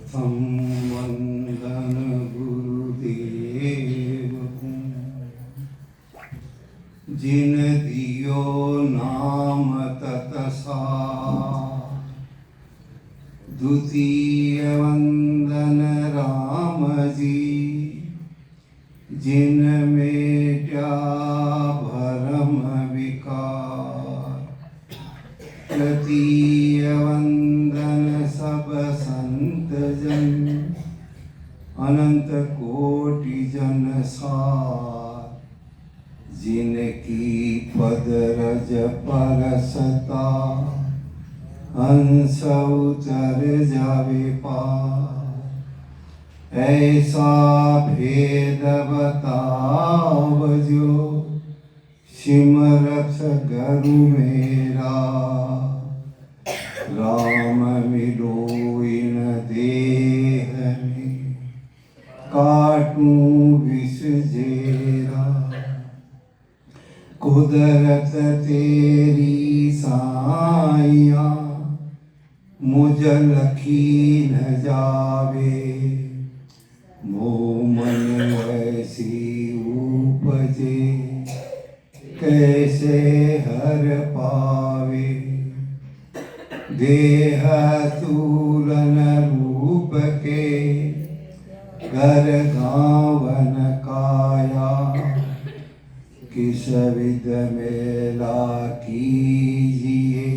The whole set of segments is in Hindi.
प्रथम वंदन गुरुदेव को, जिन दियो नाम तत्सार। द्वितीय वंदन राम जी, जिन मेटा भरम विकार। तृतीय वंदन सब संत जन, अनंत कोटि जन सार। जिनकी पद रज परसता, हंस उतर जावे पार। ऐसा भेद बतावजो, सिमरथ गुरु मेरा। राम मिलोई न देह में, काटूं विष जेरा। कुदरत तेरी साइया, मुझ लखी न जावे। मोह मन ऐसी उपजे, कैसे हर पावे। देह तूलन रूप के, घर गावन काया। किस विध मेला कीजिए,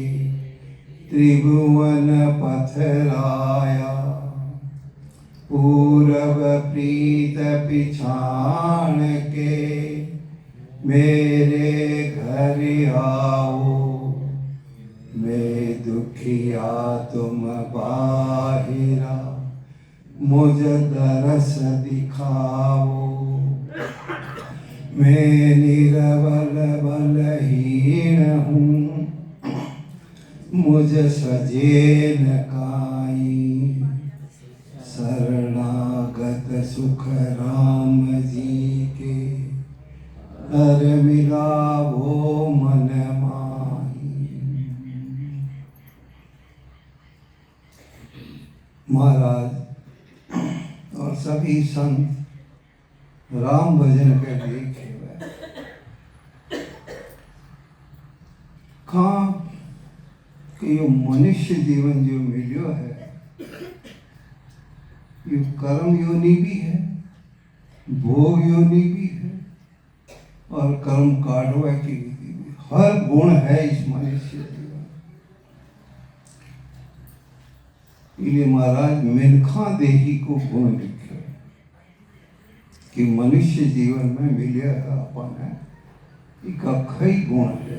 त्रिभुवन पथराया। पूरब प्रीत पिछाण के, मेरे घर आओ। मैं दुखिया तुम बाहिरा, मुझ दरस दिखाओ। मैं निरबल बलहीन हूँ, मुझ सजे न काई। शरणागत सुख राम जी के, हर मिलावो मन माही। महाराज और सभी संत राम भजन के लिए खेवे। कहाँ कि ये मनुष्य जीवन जो मिलो है, ये कर्म योनि भी है, भोग योनि भी है, और कर्म काटवा की विधि भी। हर गुण है इस मनुष्य जीवन। इसलिए महाराज मिनखा देही को गुण लिखे कि मनुष्य जीवन में मिलेगा अपन है, कई गुण है।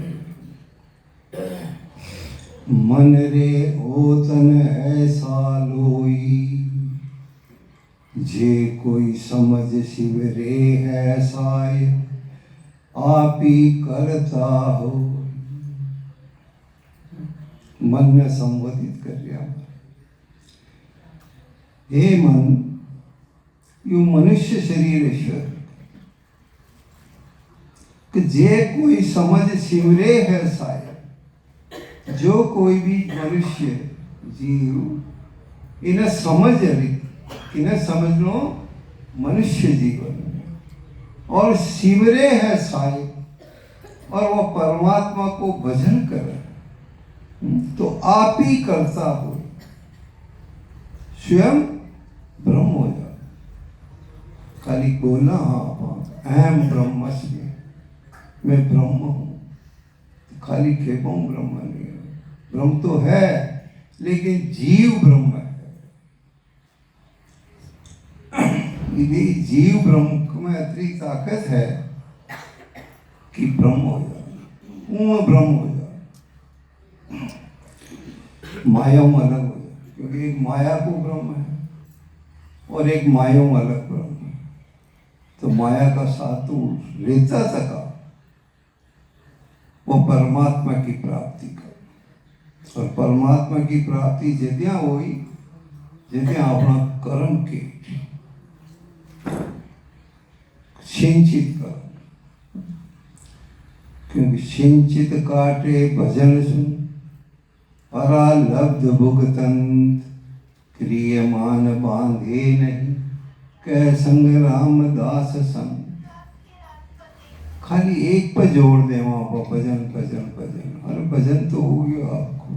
मन रे ओतन ऐसा लोई, जे कोई समझ शिव रे है साय। आप ही करता हो, मन में संबोधित कर रहा। हे मन, यू मनुष्य शरीर ईश्वर कि जे कोई समझ सिमरे है साय। जो कोई भी मनुष्य जीव इन्हें समझ ली, इन्हें समझ लो मनुष्य जीवन और सिमरे है साय, और वो परमात्मा को भजन करे, तो आप ही करता हो, स्वयं ब्रह्म हो जाए। खाली बोलना हाँ अहम ब्रह्मस्मि, मैं ब्रह्म हूँ, खाली खेपम ब्रह्म नहीं है। ब्रह्म तो है, लेकिन जीव ब्रह्म है। यदि जीव ब्रह्म में इतनी ताकत है कि ब्रह्म हो जाए, ब्रह्म हो जाए, माया में अलग हो जाए। क्योंकि एक माया को ब्रह्म है और एक माया में अलग ब्रह्म है। तो माया का साथ तो लेता सका वो परमात्मा की प्राप्ति कर। और परमात्मा की प्राप्ति जितना हुई, जितना अपना कर्म के सिंचित कर। क्योंकि सिंचित काटे भजन सुन, परा लब्ध भुगतंत। क्रियमान बांधे नहीं, कह संग रामदास संग। खाली एक पर जोड़ दे वहां पर, भजन भजन भजन। अरे भजन तो हो गया आपको,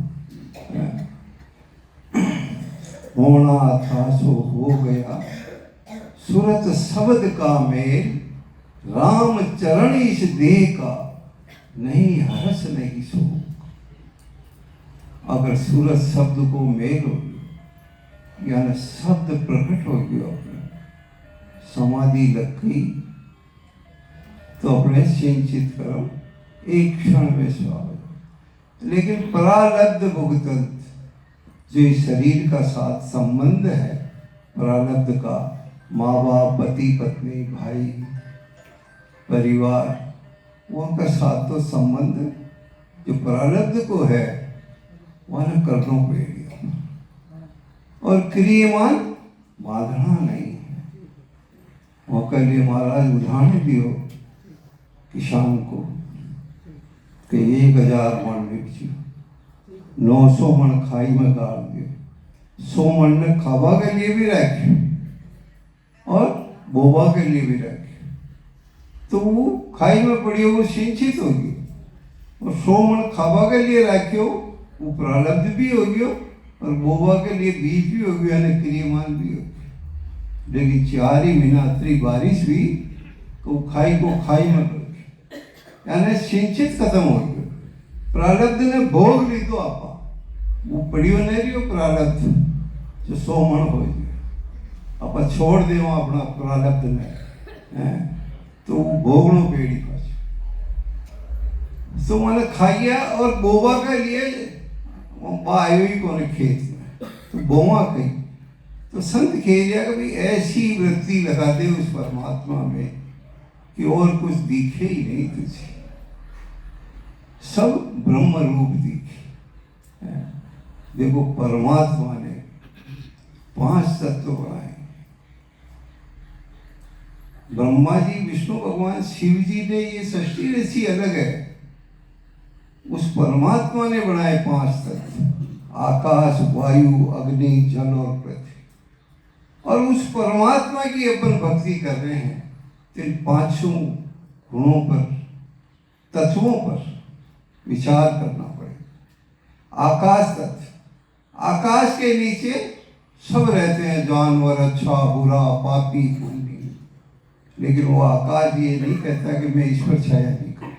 होना था सो हो गया। सूरत शब्द का मेल, राम चरण इस देह का, नहीं हर्ष नहीं शोक। अगर सूरत शब्द को मेल हो गया, यानी शब्द प्रकट हो गया, अपने समाधि लग गई, तो अपने सिंचित करो, एक क्षण में स्वागत। लेकिन प्रारब्ध भुगतंत, जो इस शरीर का साथ संबंध है, प्रारब्ध का, माँ बाप, पति पत्नी, भाई, परिवार, उनका साथ तो संबंध जो प्रारब्ध को है, वह कर्णों पे गया। और क्रियमान बांधना नहीं है। वह के लिए महाराज उदाहरण दियो किसान को कि 1000 मन बेचियो, 900 मन खाई में गाड़ दियो, 100 मन ने खावा के लिए भी रखियो और बोबा के लिए भी रखियो। तो वो खाई में पड़ी, वो सिंचित होगी। और 100 मन खावा के लिए रखियो, वो प्रारब्ध भी हो गया और बोबा के लिए बीज भी हो गया, यानी क्रियमान भी हो गया। लेकिन 4 ही महीना अतरी बारिश हुई तो खाई को खाई में पड़ गई, यानी सिंचित खत्म हो गया। प्रारब्ध ने भोग ली तो आपा, वो पड़ियो नहीं रही हो प्रारब्ध जो 100 मन हो गया। आपा छोड़ दे अपना प्रारब्ध ने, तो वो भोगनो पेड़ी पास। तो मैंने खाइया और बोबा के लिए आयो ही कौन खेत में, तो बोवा कही। तो संत कह दिया कि भाई ऐसी वृत्ति लगा दे उस परमात्मा में कि और कुछ दिखे ही नहीं तुझे, सब ब्रह्म रूप दिखे। देखो परमात्मा ने 5 तत्व बनाए। ब्रह्मा जी, विष्णु भगवान, शिव जी ने ये सृष्टि रची अलग है, उस परमात्मा ने बनाए 5 तत्व, आकाश, वायु, अग्नि, जल और पृथ्वी। और उस परमात्मा की अपन भक्ति कर रहे हैं, तो इन 5 गुणों पर, तत्वों पर विचार करना पड़ेगा। आकाश तत्व, आकाश के नीचे सब रहते हैं, जानवर, अच्छा बुरा, पापी पुण्य। लेकिन वो आकाश ये नहीं कहता कि मैं ईश्वर छाया नहीं करूं।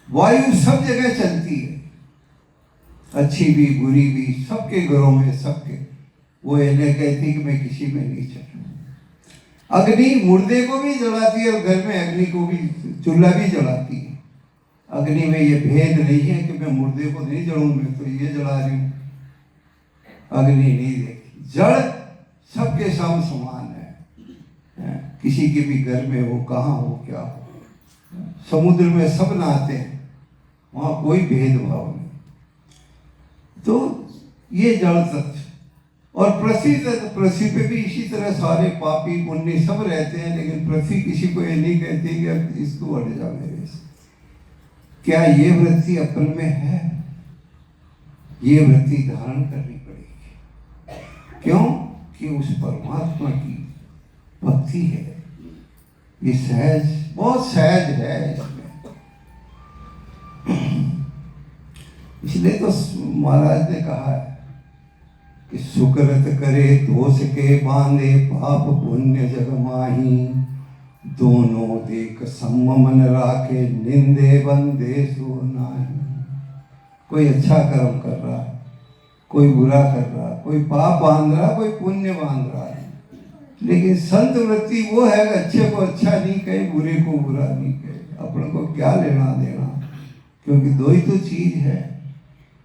वायु सब जगह चलती है, अच्छी भी बुरी भी, सबके घरों में, सबके। वो इन्हें कहती कि मैं किसी में नहीं चलूं। अग्नि मुर्दे को भी जलाती है और घर में अग्नि को भी, चूल्हा भी जलाती है। अग्नि में ये भेद नहीं है कि मैं मुर्दे को नहीं जलाऊं, मैं तो ये जला रही हूं। अग्नि नहीं देखती, जड़ सबके सब समान है। किसी के भी घर में हो, कहाँ हो, क्या हो, समुद्र में सब नहाते हैं, वहां कोई भेदभाव नहीं। तो ये जड़ तत्व। और पृथ्वी तत्व, पृथ्वी पे भी इसी तरह सारे पापी पुण्य सब रहते हैं, लेकिन पृथ्वी किसी को ये नहीं कहती कि अब इसको हट जा मेरे से। क्या ये वृत्ति अपन में है? ये वृत्ति धारण करनी पड़ेगी। क्यों? कि उस परमात्मा की भक्ति है। ये सहज, बहुत सहज है इसमें। इसलिए तो महाराज ने कहा है कि सुकृत करे दोष के बांधे, पाप पुण्य जग माही, दोनों देख सम मन राखे, निंदे बंदे सो नाही। कोई अच्छा कर्म कर रहा है, कोई बुरा कर रहा है, कोई पाप बांध रहा, कोई पुण्य बांध रहा है, लेकिन संत वृत्ति वो है कि अच्छे को अच्छा नहीं कहे, बुरे को बुरा नहीं कहे। अपने को क्या लेना देना, क्योंकि दो ही तो चीज है।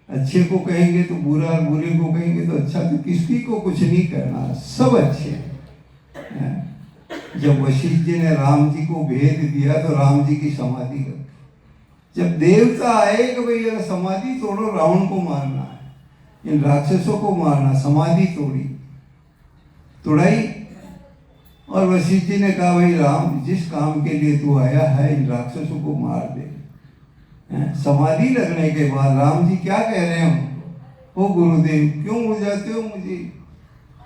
अच्छे को कहेंगे तो बुरा, और बुरे को कहेंगे तो अच्छा, तो किसी को कुछ नहीं कहना, सब अच्छे हैं। जब वशिष्ठ जी ने राम जी को भेद दिया तो राम जी की समाधि रखी। जब देवता आए कि भाई ये समाधि तोड़ो, रावण को मारना है, इन राक्षसों को मारना, समाधि तोड़ी, तोड़ाई। और वशिष्ठ जी ने कहा भाई राम, जिस काम के लिए तू आया है, इन राक्षसों को मार दे। समाधि लगने के बाद राम जी क्या कह रहे हैं उनको ओ गुरुदेव क्यों उलझाते हो मुझे?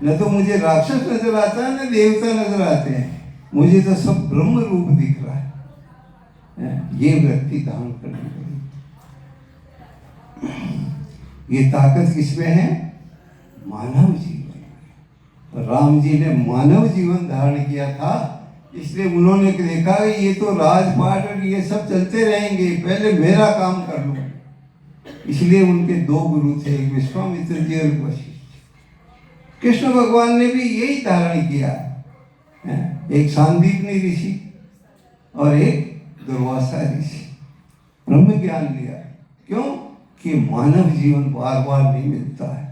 न तो मुझे राक्षस नजर आता है न देवता नजर आते हैं, मुझे तो सब ब्रह्म रूप दिख रहा है। ये वृत्ति धारण करनी पड़ेगी। ये ताकत किसमें है? मानव जीवन। राम जी ने मानव जीवन धारण किया था, इसलिए उन्होंने देखा कि ये तो राजपाट और ये सब चलते रहेंगे, पहले मेरा काम कर लूं। इसलिए उनके दो गुरु थे, एक विश्वामित्र जी और वशिष्ठ। कृष्ण भगवान ने भी यही धारण किया, एक सांदीपनी ऋषि और एक दुर्वासा ऋषि। ब्रह्म ज्ञान लिया। क्यों? कि मानव जीवन बार बार नहीं मिलता है।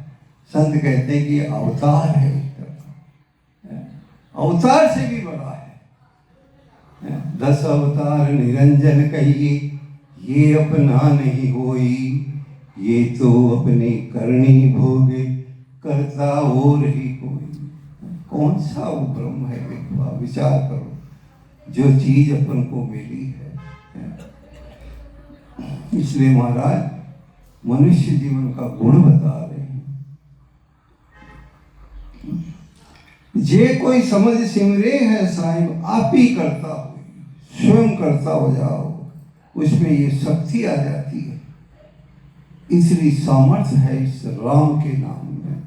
संत कहते हैं कि अवतार है, अवतार से भी बड़ा है। 10 अवतार निरंजन कहिए, ये अपना नहीं होई, ये तो अपने करनी भोगे, करता और ही कोई। कौन सा वो ब्रह्म है? देखो, विचार करो, जो चीज अपन को मिली है। इसलिए महाराज मनुष्य जीवन का गुण बता रहे हैं। जे कोई समझ सिमरे है साहिब, आप ही करता हो, स्वयं करता हो जाओ, उसमें ये शक्ति आ जाती है। इसलिए सामर्थ्य है इस राम के नाम में।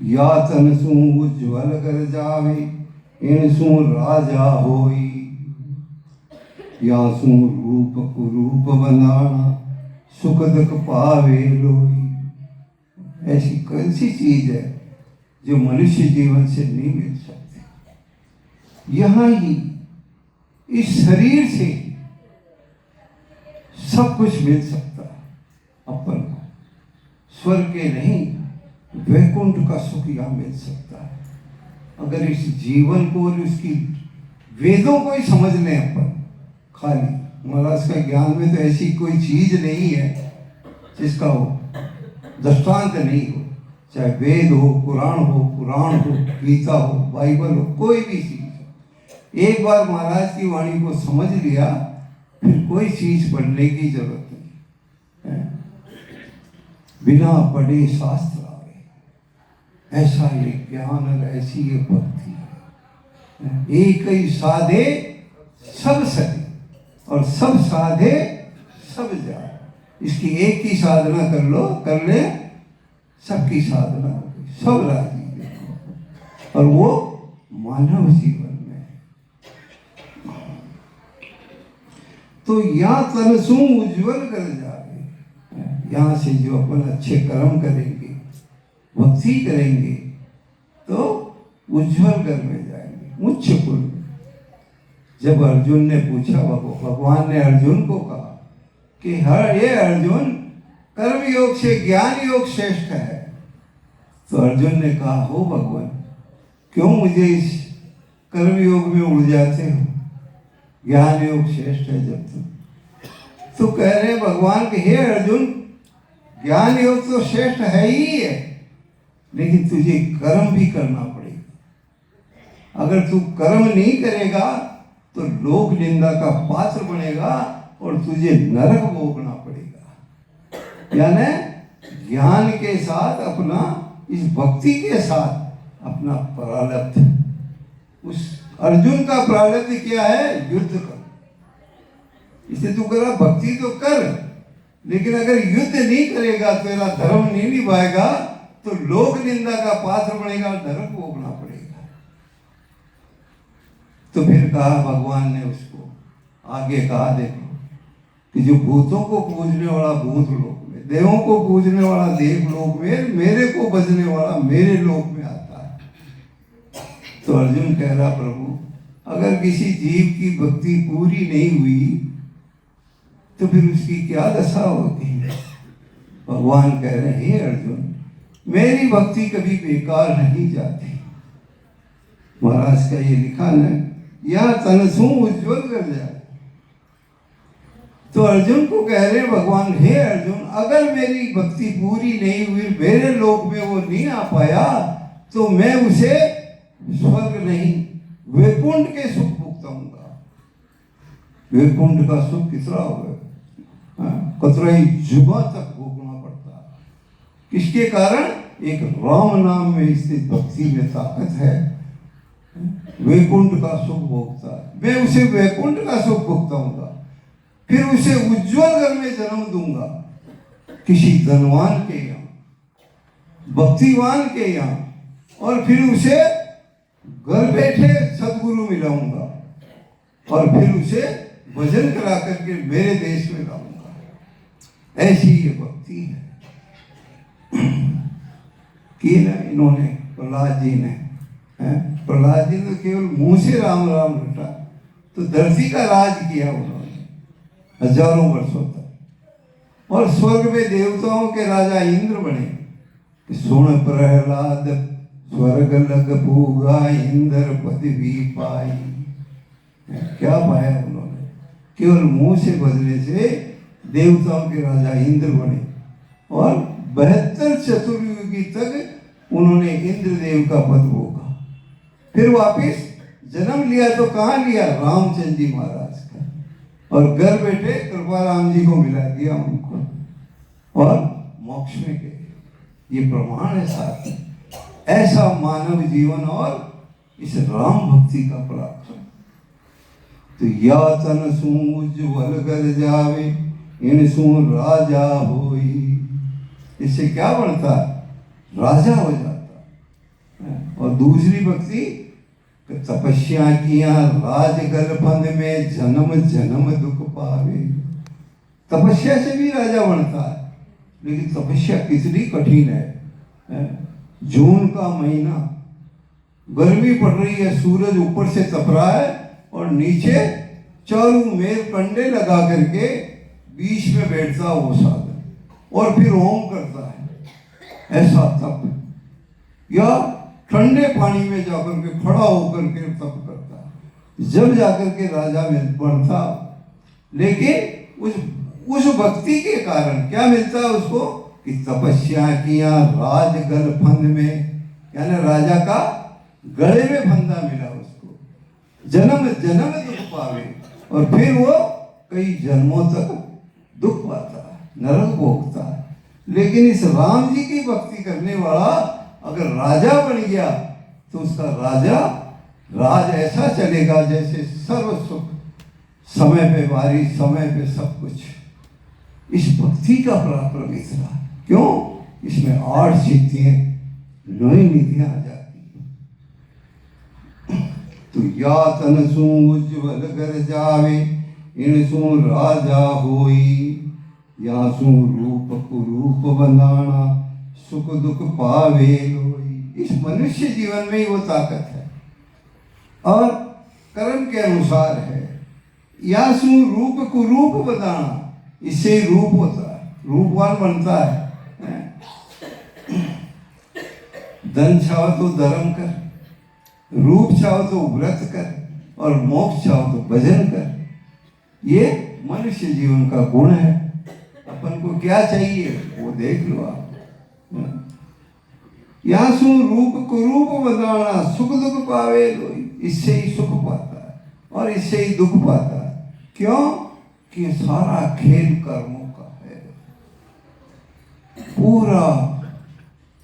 या तन सु उज्ज्वल कर जावे, इन सु राजा होई, या सु रूप कुरूप बनाना, सुख दुख पावे लोई। ऐसी कौन सी चीज है जो मनुष्य जीवन से नहीं मिल सकती? यहां ही इस शरीर से सब कुछ मिल सकता है अपन को। स्वर्ग के नहीं, वैकुंठ का सुख यहां मिल सकता है, अगर इस जीवन को और उसकी वेदों को ही समझ लें अपन। खाली महाराज का ज्ञान में तो ऐसी कोई चीज नहीं है जिसका हो दृष्टांत नहीं हो, चाहे वेद हो, पुराण हो, गीता हो, बाइबल हो, कोई भी चीज हो। एक बार महाराज की वाणी को समझ लिया, फिर कोई चीज पढ़ने की जरूरत नहीं। बिना पढ़े शास्त्र आवे, ऐसा ये ज्ञान और ऐसी ये भक्ति है। एक ही साधे सब सधे, और सब साधे सब जाए। इसकी एक की साधना कर लो, कर ले, सबकी साधना हो गई, सब राजी। और वो मानव जीवन में। तो यहाँ तनसु उज्ज्वल कर जाए, यहाँ से जो अपन अच्छे कर्म करेंगे, भक्ति करेंगे, तो उज्ज्वल घर में जाएंगे, उच्च कुल में। जब अर्जुन ने पूछा, भगवान ने अर्जुन को कहा कि ये अर्जुन, कर्म योग से ज्ञान योग श्रेष्ठ है। तो अर्जुन ने कहा, हो भगवान, क्यों मुझे इस कर्म योग में उलझाते हो? ज्ञान योग श्रेष्ठ है जब तुम। तो कह रहे भगवान के, हे अर्जुन, ज्ञान योग तो श्रेष्ठ है ही है, लेकिन तुझे कर्म भी करना पड़ेगा। अगर तू कर्म नहीं करेगा तो लोक निंदा का पात्र बनेगा और तुझे नरक भोगना पड़ेगा। यानी ज्ञान के साथ अपना, इस भक्ति के साथ अपना प्रारब्ध। उस अर्जुन का प्रारब्ध क्या है? युद्ध कर। इसे तू करा, भक्ति तो कर, लेकिन अगर युद्ध नहीं करेगा, तेरा धर्म नहीं निभाएगा, तो लोक निंदा का पात्र बनेगा, नरक भोगना पड़ेगा। तो फिर कहा भगवान ने उसको, आगे कहा, देखो कि जो भूतों को पूजने वाला भूत लोक में, देवों को पूजने वाला देव लोक में, मेरे को भजने वाला मेरे लोक में आता है। तो अर्जुन कह रहा, प्रभु, अगर किसी जीव की भक्ति पूरी नहीं हुई तो फिर उसकी क्या दशा होगी? भगवान कह रहे हैं, हे अर्जुन, मेरी भक्ति कभी बेकार नहीं जाती। महाराज का ये लिखा है, या तनसु उज्ज्वल कर जाए। तो अर्जुन को कह रहे भगवान, हे अर्जुन, अगर मेरी भक्ति पूरी नहीं हुई, मेरे लोक में वो नहीं आ पाया, तो मैं उसे स्वर्ग नहीं, वैकुंठ के सुख भुगताऊंगा। वैकुंठ का सुख कितना होगा? कतरा ही जुगा तक भोगना किसके कारण? एक राम नाम में स्थित भक्ति में ताकत है। वैकुंठ का सुख भोगता है, मैं उसे वैकुंठ का सुख भोगताऊंगा, फिर उसे उज्जवल घर में जन्म दूंगा, किसी धनवान के यहाँ, भक्तिवान के यहाँ, और फिर उसे घर बैठे सदगुरु मिलाऊंगा, और फिर उसे भजन करा करके मेरे देश में लाऊंगा। ऐसी ये भक्ति है की ना इन्होंने, प्रहलाद जी ने। प्रहलाद जी ने केवल मुंह से राम राम रटा, तो धरती का राज किया उन्होंने हजारों वर्षों तक। और स्वर्ग में देवताओं के राजा इंद्र बने। सुन प्रहलाद स्वर्ग लग पूगा, इंद्र पदवी पाई। क्या पाया उन्होंने? केवल मुंह से बजने से देवताओं के राजा इंद्र बने, और 72 चतुर्युगी तक उन्होंने इंद्रदेव का पद भोगा। फिर वापिस जन्म लिया, तो कहाँ लिया? रामचंद्र जी महाराज का, और घर बैठे कृपाराम जी को मिला दिया उनको, और मोक्ष में गए। ये प्रमाण है साथ में। ऐसा मानव जीवन और इस राम भक्ति का पराक्रम। तो या तन सू उज्ज्वल कर जावे, इन सू राजा होई। इससे क्या बनता? राजा हो जाता। और दूसरी भक्ति, तपस्या किया राज गलफंद में, जन्म जन्म दुख पावे। तपस्या से भी राजा बनता है, लेकिन तपस्या कितनी कठिन है। जून का महीना, गर्मी पड़ रही है, सूरज ऊपर से तप रहा है, और नीचे चारों मेल कंडे लगा करके बीच में बैठता वो साधन, और फिर ओम करता है। ऐसा तप। या ठंडे पानी में जाकर के खड़ा होकर के तप करता है, जब जाकर के राजा में बनता। लेकिन उस भक्ति के कारण क्या मिलता है उसको? कि तपस्या किया राज गल फंद में, यानी राजा का गले में फंदा मिला उसको, जन्म जन्म दुख पावे। और फिर वो कई जन्मों तक दुख पाता है, नरक भोगता है। लेकिन इस राम जी की भक्ति करने वाला अगर राजा बन गया, तो उसका राज ऐसा चलेगा जैसे सर्व सुख, समय पे बारिश, समय पे सब कुछ। इस भक्ति का पराक्रम इतना। क्यों? इसमें 8 सिद्धियां, 9 निधियां आ जाती हैं। तो या तन सू उज्ज्वल कर जावे, इन सू राजा होई। या सू रूप कुरूप बनाना, सुख दुख पावे लोई। इस मनुष्य जीवन में ही वो ताकत है, और कर्म के अनुसार है। या सू रूप कुरूप बनाना, इससे रूप होता है, रूपवान बनता है। धन चाहो तो धर्म कर, रूप चाहो तो व्रत कर, और मोक्ष चाहो तो भजन कर। ये मनुष्य जीवन का गुण है। अपन को क्या चाहिए वो देख लो आप। यहाँ सु रूप कुरूप बनाना, सुख दुख पावे लोई। इससे ही सुख पाता है और इससे ही दुख पाता है। क्यों? कि सारा खेल कर्मों का है। पूरा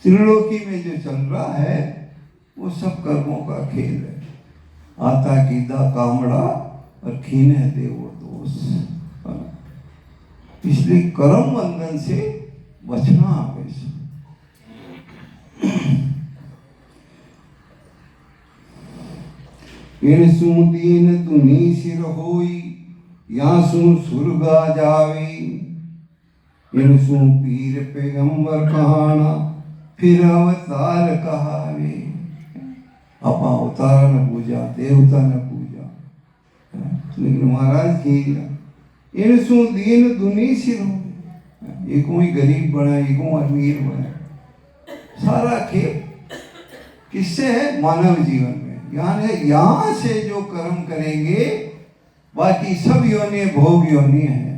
त्रिलोकी में जो चल रहा है वो सब कर्मों का खेल है। आता कीदा कामड़ा और खीने देवो दोष। इसलिए कर्म बंधन से बचना आवश्यक। इनसु दीन तुनी सिर होई, यासु सुरगा जावे। इनसु पीर पैगंबर कहाना, फिर अवतार कहावे। अपा अवतार न पूजा, देवता न पूजा, लेकिन महाराज की इनसु दीन दुनी सिर हो। ये कोई गरीब बना, ये कोई अमीर बना, सारा खेल किससे है? मानव जीवन में। यानी यहाँ से जो कर्म करेंगे, बाकी सब योनि भोग योनि है।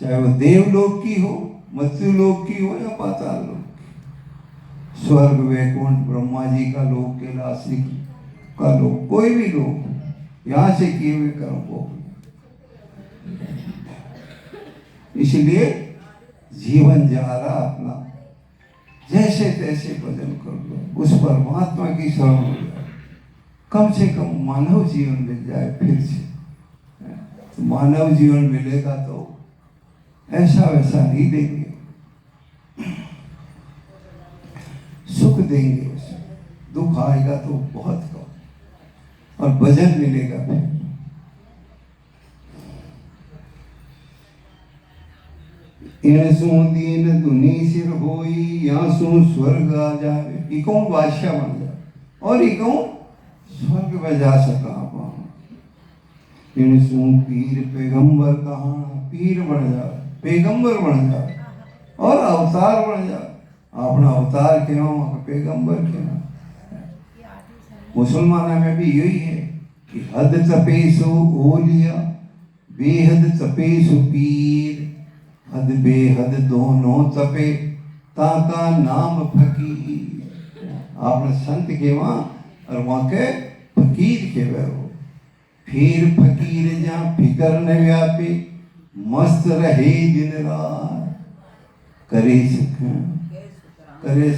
चाहे वो देवलोक की हो, मृत्युलोक की हो, या पाताल लोक की। स्वर्ग, वैकुंठ, ब्रह्मा जी का लोक, कैलाशी का लोक, कोई भी लोक, यहाँ से किए हुए कर्म भोग। इसलिए जीवन जा रहा अपना जैसे तैसे भजन कर लो, उस परमात्मा की शरण हो जाए, कम से कम मानव जीवन मिल जाए फिर से। तो मानव जीवन मिलेगा तो ऐसा वैसा नहीं देंगे, सुख देंगे, उसमें दुख आएगा तो बहुत कम, और भजन मिलेगा फिर। इनसू दीन दुनी सिर होई, यासू स्वर्ग आ जावे। इको बादशाह बन जाए और इको स्वर्ग में जा सका। इनसू पीर पैगंबर कहा, पीर बन जाए, पैगंबर बन जाए और अवतार बन जाए। अपना अवतार क्यों, पैगंबर क्यों। मुसलमानों में भी यही है कि हद तपेसो ओलिया, बेहद तपेसो पीर, हद बेहद दोनों तपे, ताका नाम फकीर। आपने संत के वहां और वहां के फकीर के वे हो। फिर फकीर जहाँ फिकर न व्यापे, मस्त रहे दिन रात, करे सुख करे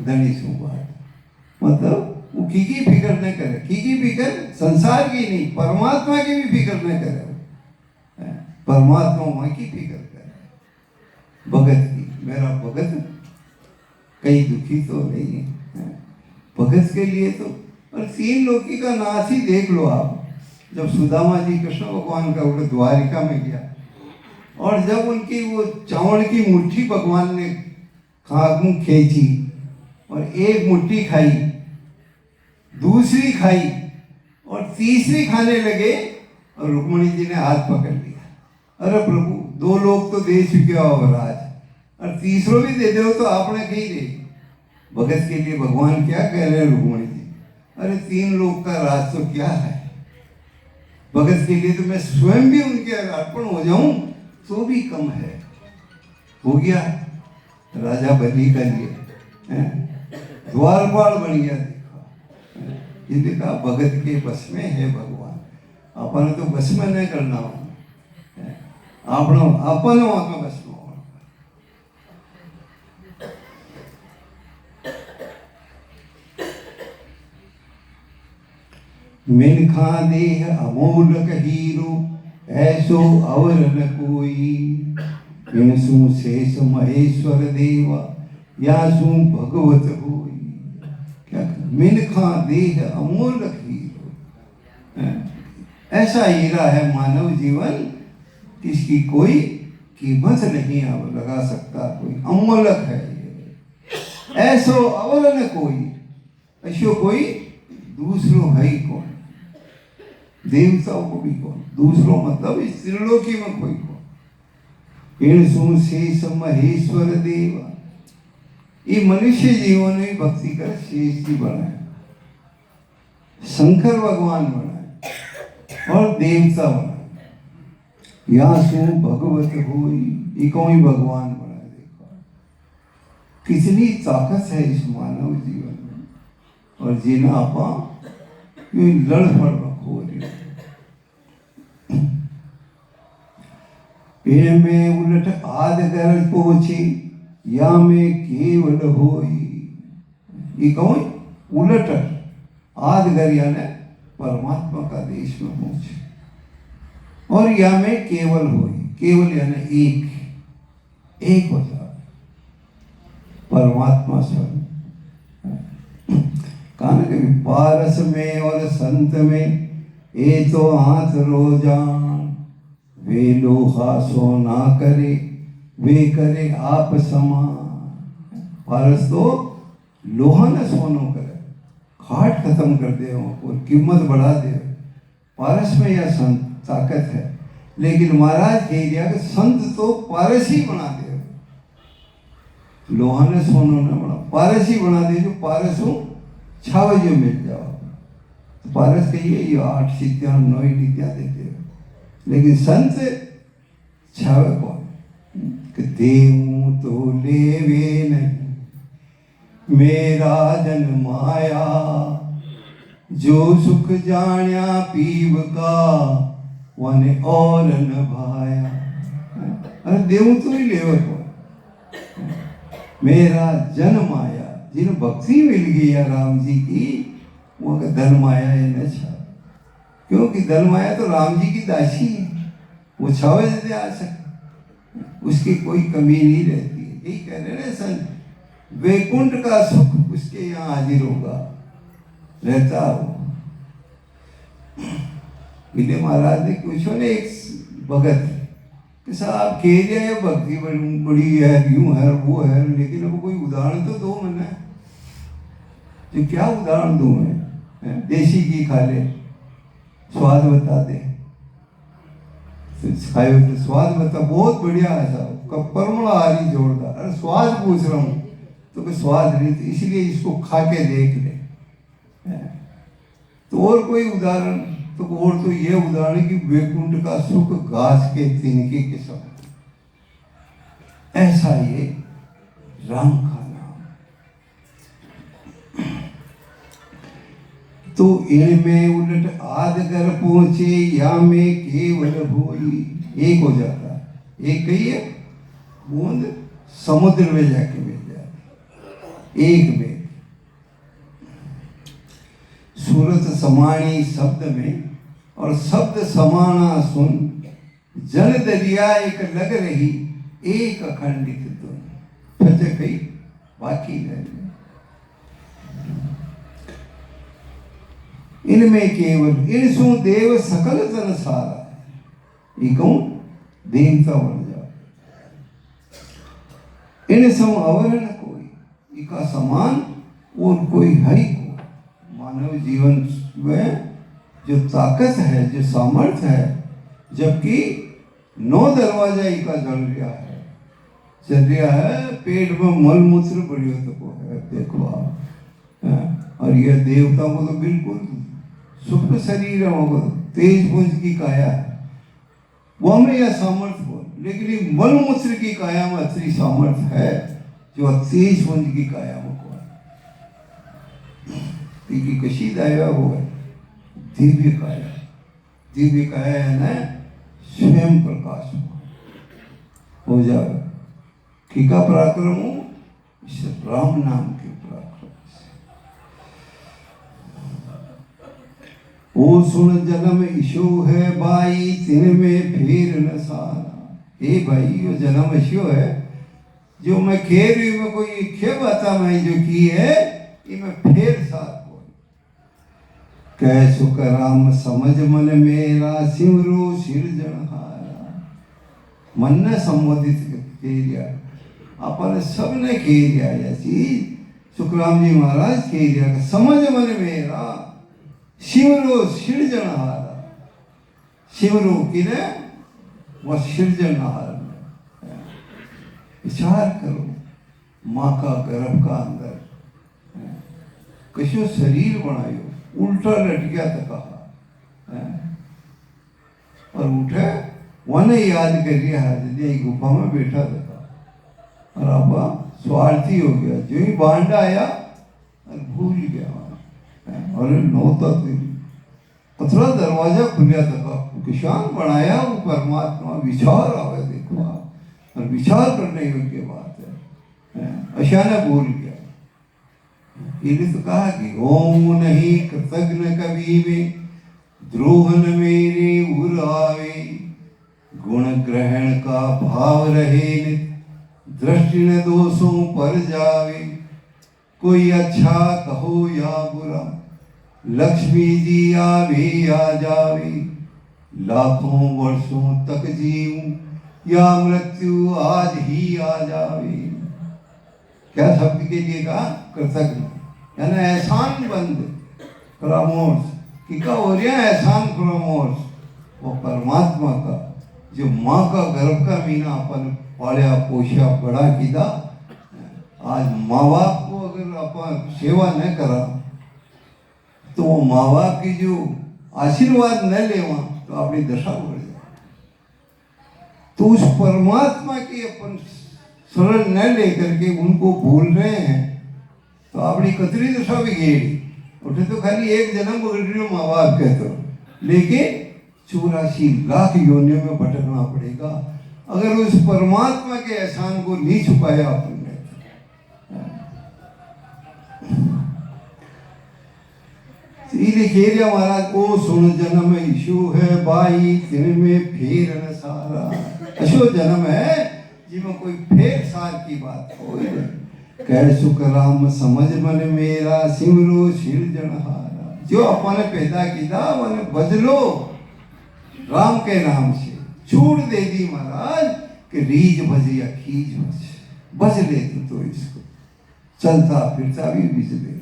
धनी सु बात। मतलब वो की फिक्र न करे, की फिक्र संसार की नहीं, परमात्मा की भी फिक्र न करे। परमात्मा वहां की फिक्र करे, भगत की। मेरा भगत कहीं दुखी तो नहीं है। भगत के लिए तो, और तीन लोकी का नाश ही देख लो आप। जब सुदामा जी कृष्ण भगवान का वो द्वारिका में गया, और जब उनकी वो चावल की मुट्ठी भगवान ने खाकू खींची और एक मुट्ठी खाई, दूसरी खाई और तीसरी खाने लगे, और रुक्मणी जी ने हाथ पकड़ लिया। अरे प्रभु, दो लोग तो दे चुके हो राज, और तीसरो भी दे दो तो आपने कही दे। भगत के लिए भगवान क्या कह रहे हैं रुक्मणी जी, अरे तीन लोग का राज तो क्या है। भगत के लिए तो मैं स्वयं भी उनके अर्पण हो जाऊं तो भी कम है। हो गया राजा बलि का लिए द्वारपाल बन गया। देखो इसने कहा भगत के बस में है भगवान, अपन तो बस में नहीं करना हो, अपन वहां का बस में हो। मिनखा देह अमोलक हीरो, ऐसो अवर न कोई। इनसु शेष महेश्वर देवा, यासु भगवत होई। क्या मिनखा देह अमोलक हीरो, ऐसा हीरा है मानव जीवन, इसकी कोई कीमत नहीं अब लगा सकता कोई, अमोलक है ये। ऐसो अवर न कोई, ऐसो कोई दूसरो है ही कौन। देवताओं को भी कौन, दूसरों मतलब इस त्रिलोकी में कोई कौन। इनसु शेष महेश्वर देवा, ये मनुष्य जीवन में भक्ति कर शेष जी बनाए, शंकर भगवान बनाए और देवता बनाए। यासु भगवत होई, ये कौन भगवान बनाए। देखो कितनी ताकत है इस मानव जीवन में, और जीना आपा यूं लड़ फड़ रखो। इनमें उलट आद कर पहुंची, या में केवल होई। ये कौन उलट आदगर यानी परमात्मा का देश में पहुंचे, और या में केवल होई, केवल यानी एक होता परमात्मा स्वयं। कान के पारस में और संत में, ए तो हाथ रोजान, वे लोहा सो ना करे, वे करे आप समान। पारस तो लोहा न सोनो करे, खाट खत्म कर दे और कीमत बढ़ा दे। पारस में यह संत ताकत है, लेकिन महाराज कह दिया कि संत तो पारस ही बना दे, लोहा ने सोनो न बना, पारस ही बना दे। जो पारस हो छाव जो मिल जाओ, तो पारस कहिए ये 8 सिद्धियां 9 नित्या देते हो, लेकिन संत छावे कौन कि देऊं तो लेवे नहीं, मेरा जन माया, जो सुख जान्या पीव का, वने और न भाया। अरे देऊं तो ही लेवे कौन, मेरा जन्म आया। जिन भक्ति मिल गई है राम जी की, वो धन माया है न छा, क्योंकि धन माया तो राम जी की दासी है, वो छावे से आ सकते, उसकी कोई कमी नहीं रहती है। यही कह रहे हैं संत, वैकुंठ का सुख उसके यहाँ हाजिर होगा, रहता हो। विनय महाराज ने पूछो ने एक भगत कि साहब कह रहे हैं भक्ति बड़ी है, यूं है वो है, लेकिन अब कोई उदाहरण तो दो मैंने। जो क्या उदाहरण दूं मैं? देसी घी खा ले, स्वाद बता दे, खाए तो स्वाद बता, बहुत बढ़िया है साहब, परमण आहारी जोरदार। अरे स्वाद पूछ रहा हूँ तो कोई स्वाद नहीं, तो इसलिए इसको खा के देख ले। तो और कोई उदाहरण तो, और तो ये उदाहरण कि वैकुंठ का सुख घास के तिनके के समान, ऐसा ये राम का नाम। तो इनमें उलट आद कर पहुंचे, या में केवल भोली। एक हो जाता है, एक कही है बूंद समुद्र में जाके मिल जाती, एक में सूरत समाणी शब्द में, और शब्द समाना सुन, जन दरिया एक लग रही, एक अखंडित धुन। सच कही बाकी रह, इनमें केवल इनसु देव सकल जन सारा। ये कौन? देवता बन जाओ। इन सम अवरण कोई, इका समान और कोई है ही को। मानव जीवन में जो ताकत है, जो सामर्थ्य है, जबकि 9 दरवाजा इका जल रहा है, चल रहा है, पेट में मल मूत्र बढ़िया तो है, देखो आप। और यह देवता को तो बिल्कुल सूक्ष्म शरीर है, वो तेज पुंज की काया है, वो हमें यह सामर्थ्य हो, लेकिन ये मल मूत्र की काया में इतनी सामर्थ्य है जो तेज पुंज की काया में को है। कशी दाया वो है दिव्य काया। दिव्य काया है ना, स्वयं प्रकाश हो जाए। किका पराक्रम हो? इस राम नाम के पराक्रम से। ओ सुन जन्म ईशो है भाई, तिन में फेर न सारा। हे भाई, यो जन्म ईशो है, जो मैं खेर में कोई खे बाता मैं जो की है, ये मैं फेर साथ बोल। कह सुख राम समझ मन मेरा, सिमरो सिरजनहारा। मन ने संबोधित किया, अपन सबने किया यह चीज। सुखराम जी महाराज किया, समझ मन मेरा, सिमरो सिरजनहारा। सिमरो किने वह सिरजनहार में। विचार करो, माँ का गर्भ का अंदर कशो शरीर बनायो, उल्टा लट गया था कहा, और उठे वने याद कर रहा है, गुफा में बैठा था, और अब स्वार्थी हो गया, जो ही बांडा आया और भूल गया, और नौता पथरा दरवाजा खुलिया था, किसान बनाया वो परमात्मा। विचार आवे देखो आप, और विचार करने योग्य बात है। अचानक भूल गया, इन्हें तो कहा कि ओम नहीं कृतज्ञ कवि में, द्रोहन मेरे उर आवे। गुण ग्रहण का भाव रहे, दृष्टि न दोषों पर जावे। कोई अच्छा कहो या बुरा, लक्ष्मी जी आवे आ जावे। लाखों वर्षों तक जीऊं, या मृत्यु आज ही आ जावे। क्या शब्द के लिए कहा? कृतज्ञ, यानी एहसान बंद परामर्श कि का हो रहा है, एहसान परामर्श वो परमात्मा का, जो माँ का गर्भ का मीना अपन पालिया पोषा बड़ा किया। आज माँ बाप को अगर अपन सेवा न करा तो वो माँ बाप की जो आशीर्वाद न लेवा तो अपनी दशा बढ़ जाए। तो उस परमात्मा की अपन शरण न लेकर के उनको भूल रहे हैं तो अपनी कतरी दशा भी गेड़ी उठे। तो खाली एक जन्म बगड़ माँ बाप कहते हो, लेकिन 84 लाख योनियों में भटकना पड़ेगा अगर उस परमात्मा के एहसान को नहीं छुपाया आपने। ये खेरिया महाराज ओ सुन जन्म ईशु है बाई तिन में फेर न सारा। अशो जन्म है जिसमें कोई फेर सार की बात हो। कह सुख राम समझ मन मेरा सिमरो सिरजनहारा। जो अपन पैदा किया मन बदलो राम के नाम से। छूट दे दी महाराज कि रीज भज या खीज बज ले तो इसको चलता फिरता भी बिज ले।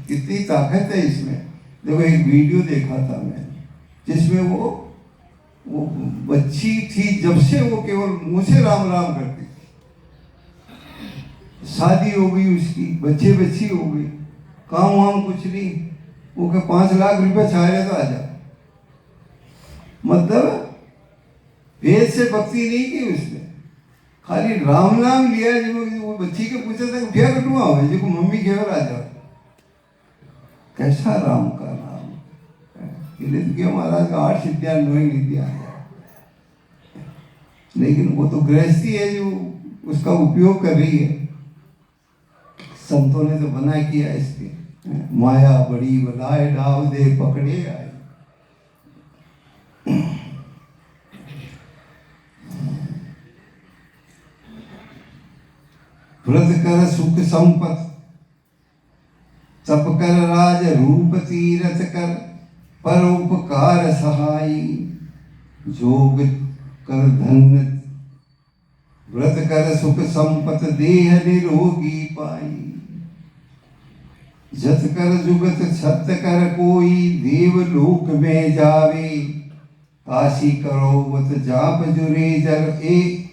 कितनी ताकत है इसमें। देखो एक वीडियो देखा था मैंने जिसमें वो बच्ची थी, जब से वो केवल मुँह से राम राम करती थी, शादी हो गई उसकी, बच्ची हो गई, काम वाम कुछ नहीं, वो के 5 लाख रुपए चाह रहे तो आ जा। मतलब वेद से भक्ति नहीं की उसने, खाली राम नाम लिया। जब वो बच्ची के पूछा था क्या कटुआ हो जो मम्मी केवल आ जाओ। कैसा राम का नाम है। महाराज का 8 सिद्धियां 9 निधियां है, लेकिन वो तो गृहस्थी है जो उसका उपयोग कर रही है। संतों ने तो बना किया इसके। माया बड़ी बनाए डाव दे पकड़े आए। व्रत कर सुख संपत, तप कर राज रूप तीरथ कर, परोपकार सहाई, जोग कर धन्य। व्रत कर सुख संपत देह निरोगी पाई, जत कर जुगत छत कर कोई, देव लोक में जावे। काशी करो वत जाप जुरे जर,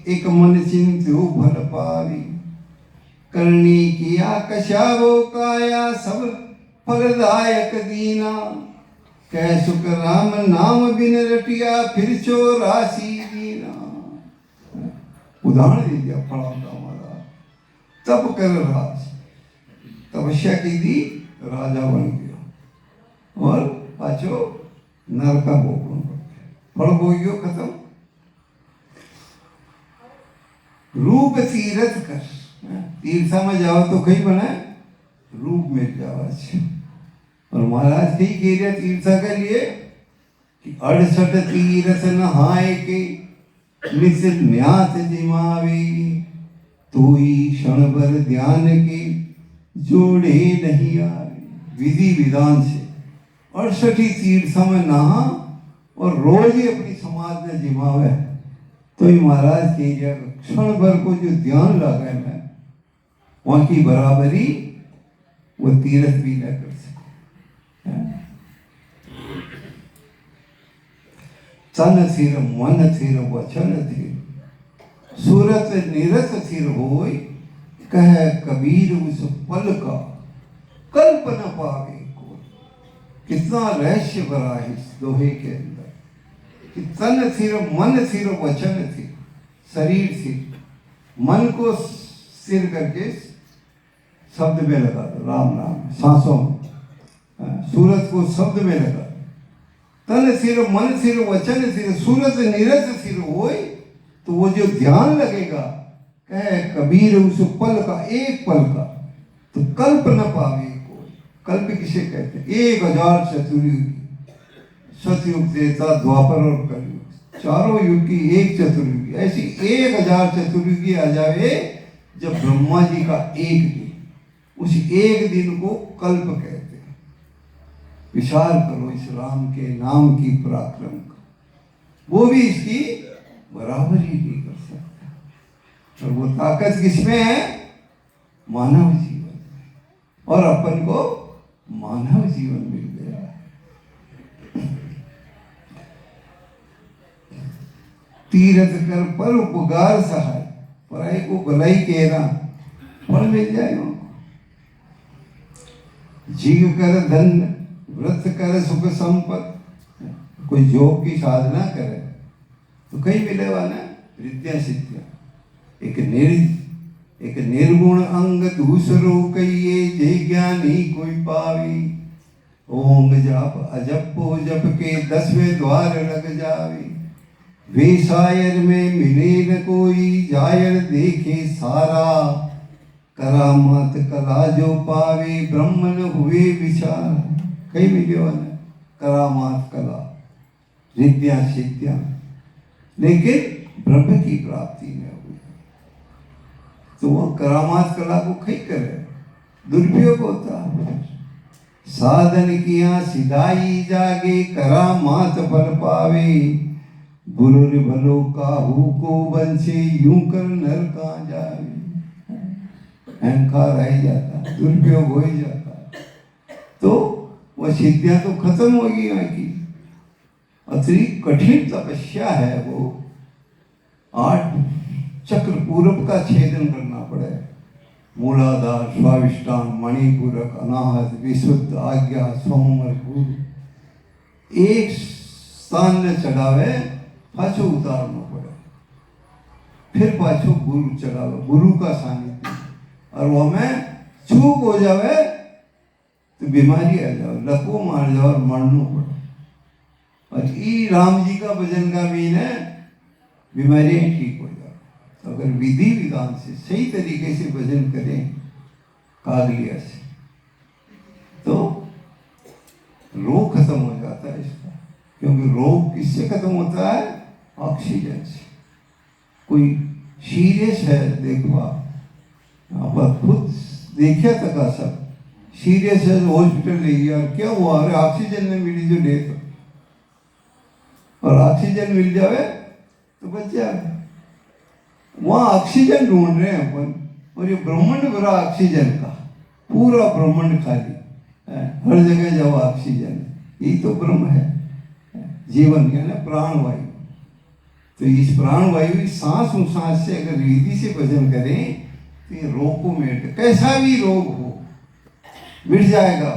एक मन चिंत्यो भल पावे। करनी किया कशावो काया, सब फलदायक दीना। कह सुख राम नाम बिन रटिया, फिर चौरासी दीना। उदाहरण दे दिया फड़ा हमारा। तब कर राज, तपस्या की थी, राजा बन गया और पाछो नरका भोगो, फल भोगियो खत्म। रूप तीरथ कर, तीर्था में जाओ तो कहीं बना रूप में जाओ। और महाराज कही कह रहे तीर्था के लिए कि 68 तीर्थ नहाए के, नित न्यात जिमावे। तो ही क्षण भर ध्यान के, जोड़े नहीं आवे। विधि विधान से 68 तीर्थ में नहा और रोज ही अपनी समाज में जिमावे। तो ही महाराज कह रहे क्षण भर को जो ध्यान लगा है वहां की बराबरी वो तीर्थ भी न कर सके। तन थिर मन थिर वचन थिर, सूरत निरत थिर होय। कह कबीर उस पल का, कल्प न पावे को। कितना रहस्य भरा है इस दोहे के अंदर कि तन थिर मन थिर वचन थिर। शरीर थिर, मन को स्थिर करके शब्द में लगा दो राम नाम, सांसों में। सूरत को शब्द में लगा दो। तन सिर मन सिर वचन सिर, सूरत निरत सिर होय। तो वो जो ध्यान लगेगा, कहे कबीर उस पल का, एक पल का, तो कल्प न पावे कोई। कल्प किसे कहते हैं? 1000 चतुर्युगी, सतयुग त्रेता द्वापर और कलयुग, चारों युग की एक चतुर्युगी। ऐसी 1000 चतुर्युगी आ जावे जब ब्रह्मा जी का एक दिन, उस एक दिन को कल्प कहते हैं। विचार करो इस राम के नाम की पराक्रम का, वो भी इसकी बराबरी नहीं कर सकता। और वो ताकत किसमें है? मानव जीवन में। और अपन को मानव जीवन मिल गया है। तीरथ कर पर उपकार सहाय, पराई को भलाई कहना, फल मिल जाएगा। जीव कर धन्य, व्रत कर सुख संपत। कोई योग की साधना करे तो कहीं मिलेगा ना रिद्या सिद्धियां। एक निर्गुण अंग दूसरो कहिए, जे ज्ञानी कोई पावी। ओम जाप अजपो जप के 10वें द्वार लग जावे। वे शायर में मिले न कोई, जायर देखे सारा। करामात कला जो पावे ब्रह्म न हुए विचार। कई मिलियो ने करामात कला रिद्धियां सिद्धियां, लेकिन ब्रह्म की प्राप्ति न हुई। तो वो करामात कला को कई करे, दुरुपयोग होता। साधन किया सिधाई जागे, करामात फल पावे। गुरु रे भलो काहू को बंसे, यूं कर नर का जावे। अहंकार आ ही जाता, दुरुपयोग हो ही जाता, तो वह सिद्धियां तो खत्म होगी वहां की। अतिरिक्त कठिन तपस्या है वो। 8 चक्र पूरब का छेदन करना पड़े। मूलाधार, स्वादिष्टान, मणिपूरक, अनाहत, विशुद्ध, आज्ञा, सोमर, गुरु। एक स्थान ने चढ़ावे, पाछो उतारना पड़े, फिर पाछो गुरु चढ़ावे, गुरु का सानिध्य। और वो में चूक हो जावे तो बीमारी आ जाओ, लपो मार जाओ और मरना पड़े। और ई राम जी का भजन का भी ने बीमारियां ठीक हो जाओ। तो अगर विधि विधान से सही तरीके से भजन करें कागलिया से, तो रोग खत्म हो जाता है इसका। क्योंकि रोग किससे खत्म होता है? ऑक्सीजन से। कोई सीरियस है, देखो आप खुद देखिए तक सब सीरियस है, हॉस्पिटल ले गया, क्या हुआ? अरे ऑक्सीजन नहीं मिली जो ले, तो और ऑक्सीजन मिल जावे तो बच जाए। वहां ऑक्सीजन ढूंढ रहे हैं अपन, और ये ब्रह्मांड भरा ऑक्सीजन का, पूरा ब्रह्मांड खाली है, हर जगह जाओ ऑक्सीजन। यही तो ब्रह्म है, जीवन है ना, प्राण वायु। तो इस प्राण वायु सांस से अगर विधि से भजन करें तो ये रोग को मिट, कैसा भी रोग हो मिट जाएगा।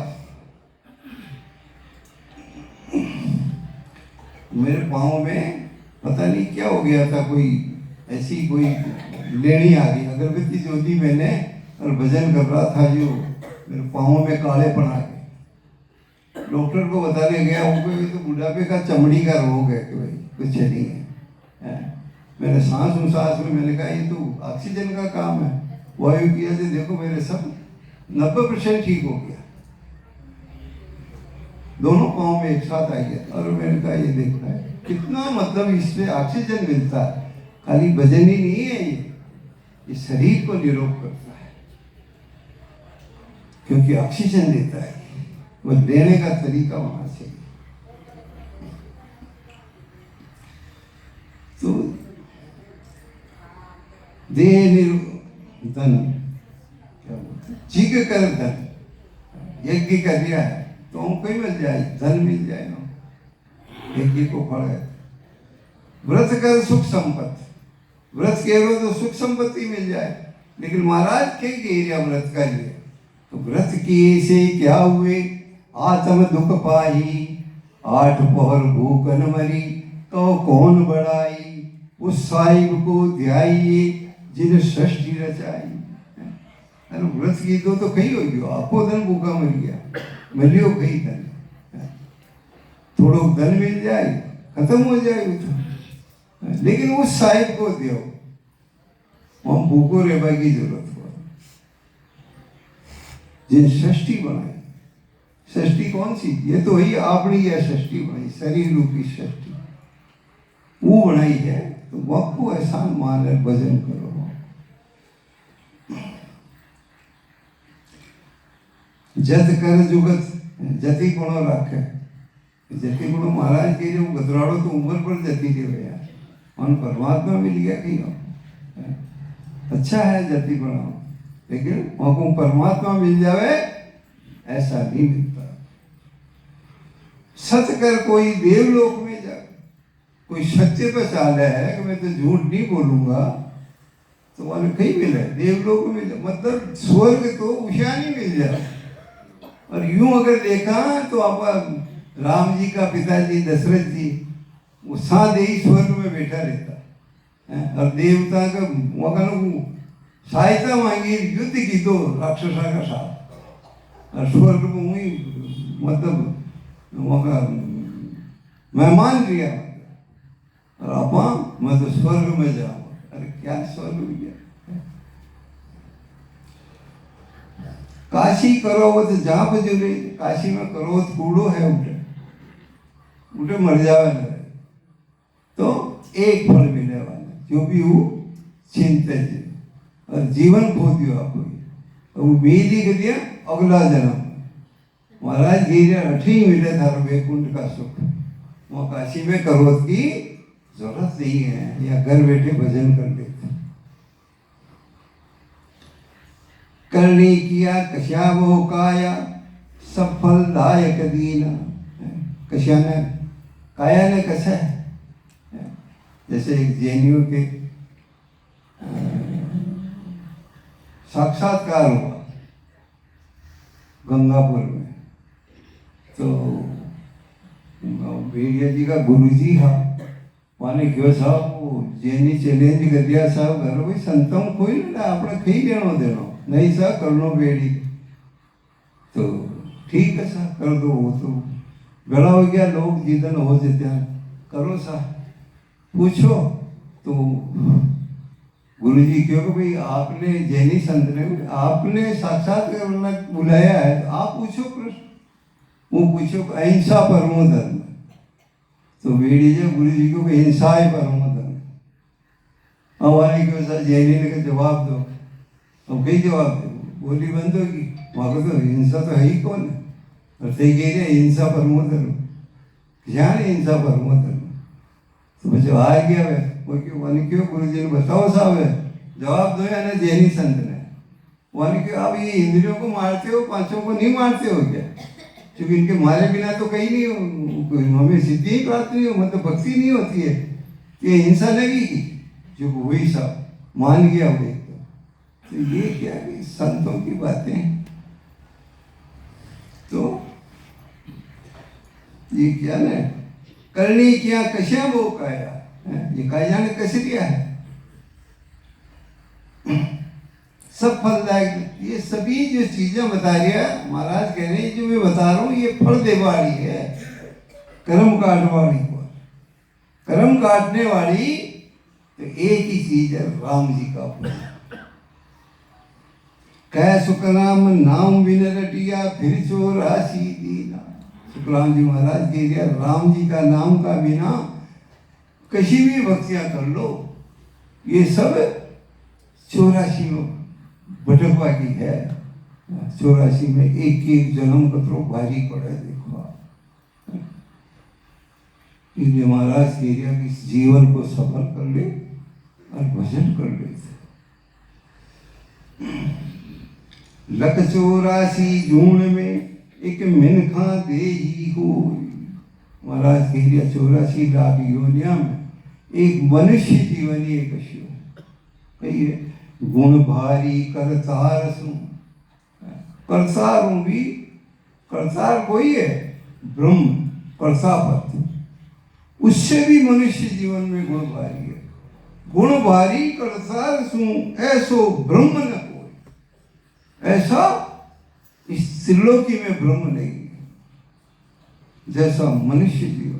मेरे पाँव में पता नहीं क्या हो गया था, कोई ऐसी कोई लेनी आ गई, अगरबत्ती ज्योति मैंने और भजन कर रहा था, जो मेरे पाँव में काले पड़ा गए। डॉक्टर को बताने गया, वो तो बुढ़ापे का चमड़ी का रोग है, कि भाई कुछ नहीं है। मैंने सांस में मैंने कहा ये तो ऑक्सीजन का काम है, वायु किया से देखो मेरे सब 90% ठीक हो गया, दोनों पाँव में एक साथ आ गया। और मैंने कहा ये देखो है कितना, मतलब इसमें ऑक्सीजन मिलता है। खाली भजन ही नहीं है ये शरीर को निरोग करता है, क्योंकि ऑक्सीजन देता है। वो देने का तरीका वहां से। तो धन क्या बोलते, जिग कर धन, यज्ञ कर दिया है तो हमको ही मिल जाए, धन मिल जाए ना, यज्ञ को फल है। व्रत कर सुख संपत्ति, व्रत करो तो सुख संपत्ति मिल जाए। लेकिन महाराज के एरिया व्रत का लिए, तो व्रत किए से क्या हुए? आत्म दुख पाई, 8 पहर भूख न मरी, तो कौन बढ़ाई? उस साहिब को ध्याइए जिन सृष्टि रचाई। अरे व्रत की तो कहीं हो गयो, आपको धन भूखा मर गया, मिलियो कहीं धन, थोड़ो धन मिल जाए खत्म हो जाए तो। लेकिन उस साहिब को दो, हम भूखो रहने की जरूरत हो। जिन सृष्टि बनाई, सृष्टि कौन सी? ये तो वही आपनी है सृष्टि बनाई, शरीर रूपी सृष्टि वो बनाई है। तो वह को एहसान मान भजन करो। जत कर जुगत जति गुणो राखे, जति गुणो महाराज के लिए गदराड़ो तो उम्र पर जति दे यार, मन परमात्मा मिल गया कहीं। अच्छा है जति गुणो, लेकिन वहां परमात्मा मिल जावे ऐसा नहीं मिलता। सत कर कोई देवलोक में जा, कोई सत्य पे चाल है कि मैं तो झूठ नहीं बोलूंगा, तो वहां कहीं मिले देवलोक में, मतलब स्वर्ग तो उशानी मिल जाए। और यूं अगर देखा तो आप राम जी का पिताजी दशरथ जी वो साथ ही स्वर्ग में बैठा रहता है, और देवता का वहां सहायता मांगी, युद्ध की तो राक्षसा का साथ, और स्वर्ग में वही मतलब वहां मेहमान दिया, और आप मैं तो स्वर्ग में जाऊंगा। अरे क्या स्वर्ग में गया? काशी करोवत जाप जुरे, काशी में करोवत कूड़ो है उठे उठे मर जावे न तो एक फल मिले वाला जो भी वो चिंते है और जीवन खो दियो आप तो वो मेरी कर दिया अगला जन्म महाराज जी ने अठी मिले थारो वैकुंठ का सुख वो काशी में करोवत की जरूरत नहीं है या घर बैठे भजन कर लेते करनी किया कश्या वो काया सब फलदायक दीना कश्या ने काया ने कसा है जैसे एक जेएनयू के साक्षात्कार हुआ गंगापुर में तो भेड़िया जी का गुरुजी था माने क्यों साहब वो जेनी चैलेंज कर दिया साहब घर भाई संतों कोई ना अपने खी देनो देनो नहीं सा कर लो बेड़ी तो ठीक है सा कर दो वो तो गला हो गया लोग जिदन हो जाते हैं करो सा पूछो तो गुरुजी क्यों कि भाई आपने जैनी संत ने आपने साक्षात करना बुलाया है तो आप पूछो प्रश्न वो पूछो अहिंसा परमो धर्म तो बेड़ी जो गुरुजी को हिंसा है परमो धर्म हमारे क्यों सा जैनी ने जवाब दो तो कई जवाब दे बोली बंद होगी वहाँ को तो हिंसा तो है ही कौन है और सही कह रहे हिंसा परमो धर्म क्या है हिंसा परमो धर्म तो मुझे हार गया वे वो क्यों वन क्यों गुरु जी ने बताओ साहब है जवाब दो या ना जैनी संत ने वन क्यों आप ये इंद्रियों को मारते हो पांचों को नहीं मारते हो क्या क्योंकि इनके मारे बिना तो कहीं नहीं हमें सिद्धि ही प्राप्त नहीं हो मतलब भक्ति नहीं होती है ये हिंसा लगेगी जो वही साहब मान गया वो तो ये क्या है संतों की बातें तो ये क्या ना करनी क्या कश्या वो काया ये काया ने कैसे दिया है सब फलदायक ये सभी जो चीजें बता रही है महाराज कह रहे हैं जो मैं बता रहा हूँ ये फल दे वाली है कर्म काटने वाली कर्म काटने वाली तो एक ही चीज है राम जी का फल कह सुखराम नाम बिन रटिया फिर चौरासी दीना सुखराम जी महाराज कह दिया राम जी का नाम का बिना कशी भी भक्तियां कर लो ये सब 84 भटकवा की है 84 में एक एक जन्म कतरो भारी पड़ा है देखो इसलिए महाराज कह दिया कि इस जीवन को सफल कर ले और भजन कर ले लख 84 जून में एक मिनखा दे ही हो महाराज कह दिया 84 लाख योनिया में एक मनुष्य जीवन ही एक कहिए गुण भारी करतार सु करतार हूं भी करतार कोई है ब्रह्म करतापत उससे भी मनुष्य जीवन में गुण भारी है गुण भारी करतार सु ऐसो ब्रह्म न कोई ऐसा इस त्रिलोकी में ब्रह्म नहीं है जैसा मनुष्य जीवन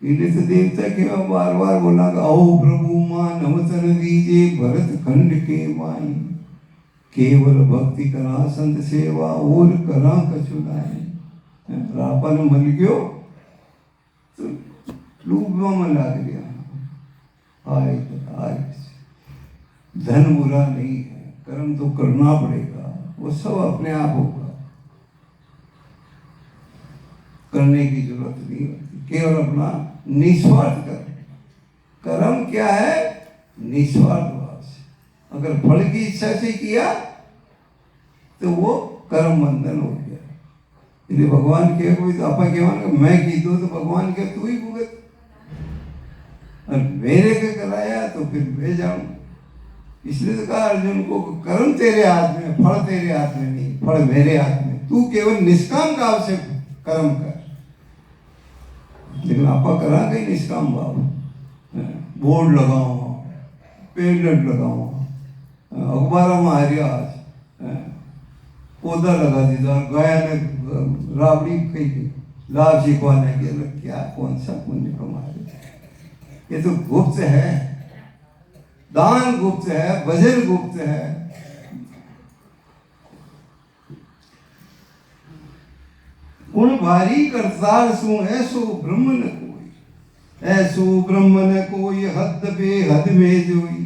इसलिए तो देवता के बार बार बोला आओ प्रभु मां नमतन दीजे भरत खंड के माई केवल भक्ति करा संत सेवा और करा कछु नाई रापन मल गयो तो लूबा में लाग गया आए आए धन बुरा नहीं है कर्म तो करना पड़ेगा वो सब अपने आप होगा करने की जरूरत नहीं होती केवल अपना निस्वार्थ कर्म क्या है निस्वार्थ भाव से अगर फल की इच्छा से किया तो वो कर्म बंधन हो गया इसलिए भगवान के कोई तो आपा के मैं की दो तो भगवान के तू ही भुगत और मेरे के कराया तो फिर मैं जाऊं इसलिए तो कहा अर्जुन को कर्म तेरे हाथ में फल तेरे हाथ में नहीं फल मेरे हाथ में तू केवल निष्काम भाव से कर्म कर लेकिन आपा करा गई निष्काम भाव बोर्ड लगाओ पेलेट लगाओ अखबार में हारिया पौधा लगा दीदा गाया ने राबड़ी कही लाभ शिकवाने के क्या कौन सा पुण्य कमा रहे ये तो गुप्त है दान गुप्त है भजन गुप्त है गुण भारी करतार सो ऐसो ब्रह्म न कोई, ऐसो ब्रह्म न कोई, हद बेहद में जोई।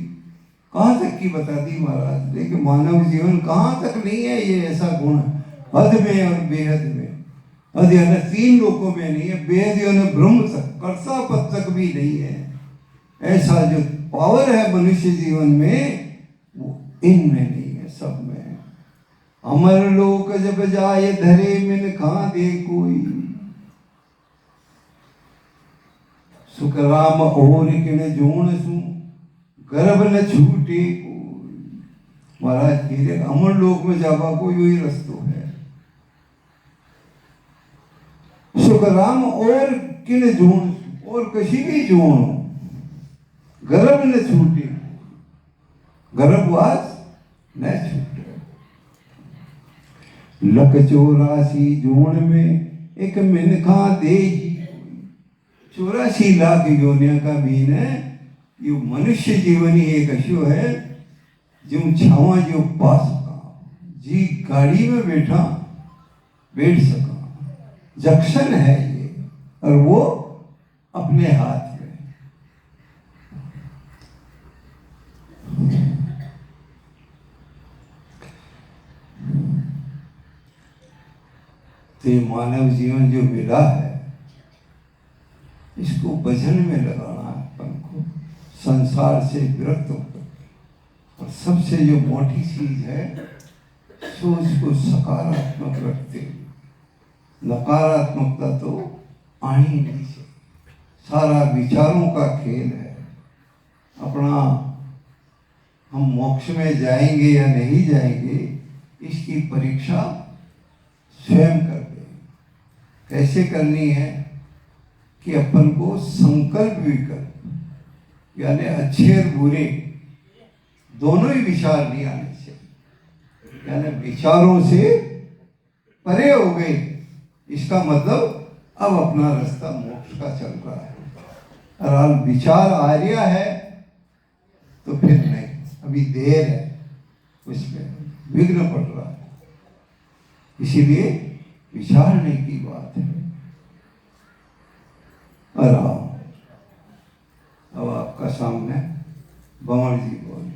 कहाँ तक की बता दी महाराज, देखिए मानव जीवन कहाँ तक नहीं है ये ऐसा गुण, हद में और बेहद में। हद यानी 3 लोकों में नहीं है, बेहद यानी ब्रह्म तक, कर्ता पद तक भी नहीं है। ऐसा जो पावर है मनुष्य जीवन में वो इनमें नहीं है, सब में है। अमर लोक जब जाए धरे मिन खा दे कोई, सुखराम और किन जोन सू गर्भ न छूटे कोई। महाराज कह अमर लोक में जावा कोई वही रस्तो है। सुखराम और किन जोन, और किसी भी जोन हो, गर्भ न छूटे, गर्भवास न छूटे। लख 84 जोन में एक मिनखा दे ही, 84 लाख योनिया का मीन है। ये मनुष्य जीवन ही एक अशो है जो छावा जो पा सका, जी गाड़ी में बैठ सका, जंक्शन है ये, और वो अपने हाथ में। तो ये मानव जीवन जो मिला है इसको भजन में लगाना है अपन को, संसार से विरक्त होकर। और सबसे जो मोटी चीज है सोच को सकारात्मक रखते, नकारात्मकता तो आनी नहीं चाहिए। सारा विचारों का खेल है अपना। हम मोक्ष में जाएंगे या नहीं जाएंगे इसकी परीक्षा स्वयं कर दे। कैसे करनी है कि अपन को संकल्प विकल्प यानी अच्छे और बुरे दोनों ही विचार नहीं आने चाहिए, यानी विचारों से परे हो गए, इसका मतलब अब अपना रास्ता मोक्ष का चल रहा है। और विचार आ रहा है तो फिर नहीं, अभी देर है, उसमें विघ्न पड़ रहा है। इसीलिए विचारने की बात है। और अब आपका सामने बमण जी बोल